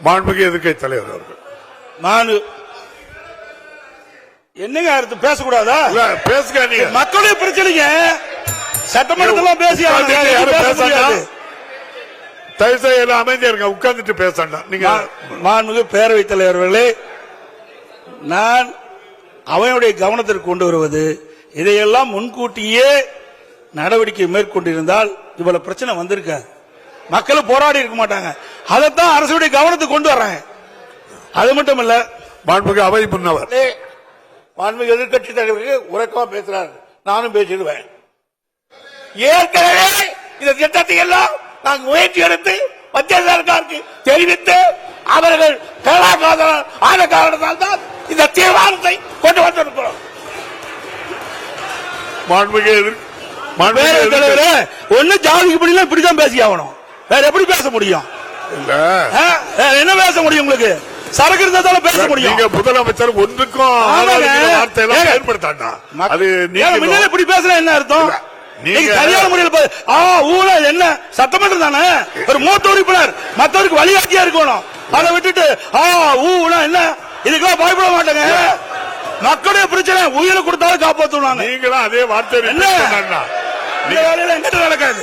மாண்புமிகு எதிர்க்கட்சி தலைவர் அவர்கள். நான் என்னங்க அடுத்து பேசக்கூடாதா? பேசுங்க. நீங்க மக்களுடைய பிரச்சனைங்க சட்டமன்றத்தில் பேசி தயவு செய்து அமைதியா இருங்க, உட்கார்ந்துட்டு பேசணும். நீங்க மாண்புமிகு பேரவைத் தலைவர்களே, நான் அவையுடைய கவனத்திற்கு கொண்டு வருவது, இதையெல்லாம் முன்கூட்டியே நடவடிக்கை மேற்கொண்டிருந்தால் இவ்வளவு பிரச்சனை வந்திருக்காது, மக்கள் போராடி இருக்க மாட்டாங்க. அதைத்தான் அரசுடைய கவனத்துக்கு கொண்டு வர்றாங்க. அது மட்டும் இல்ல, மாண்புமிகு அவை முன்னவர் மாண்புமிகு எதிர்க்கட்சி தலைவருக்கு உறக்கமா பேசுறாரு, நானும் பேசிடுவேன். ஏற்கனவே இந்த திட்டத்தை எல்லாம் நாங்கள் முயற்சி எடுத்து மத்திய சர்க்காருக்கு தெரிவித்து அவர்கள் ஆன காரணத்தால் தான் இந்த தீர்மானத்தை கொண்டு வந்திருக்கிறோம். மாண்புமிகு தலைவரே, ஒண்ணு ஜாதிக்கு படிலாம் இப்படிதான் பேசி ஆகணும், வேற எப்படி பேச முடியும்? என்ன பேச முடியும்? உங்களுக்கு சரக்கு இருந்தாலும் பேச முடியும். நீங்க முதலமைச்சர் ஒன்றுக்கும் வார்த்தையெல்லாம் ஏற்படுத்தாண்டா. அது முன்னாடி இப்படி பேசுற என்ன அர்த்தம்? நீங்க சரியான முறையில் ஊழல் என்ன சட்டமன்றம் தானே, ஒரு மூத்த உறுப்பினர் மற்றவருக்கு வழிகாட்டியா இருக்கணும். அதை விட்டுட்டு ஊழல் என்ன, இதுக்கெல்லாம் பயப்பட மாட்டாங்க. மக்களுடைய பிரச்சனை உயிரை கொடுத்தாலும் காப்பாற்றுவாங்க. நீங்களும் அதே வார்த்தை என்ன வேலையில எங்கிட்ட நடக்காது.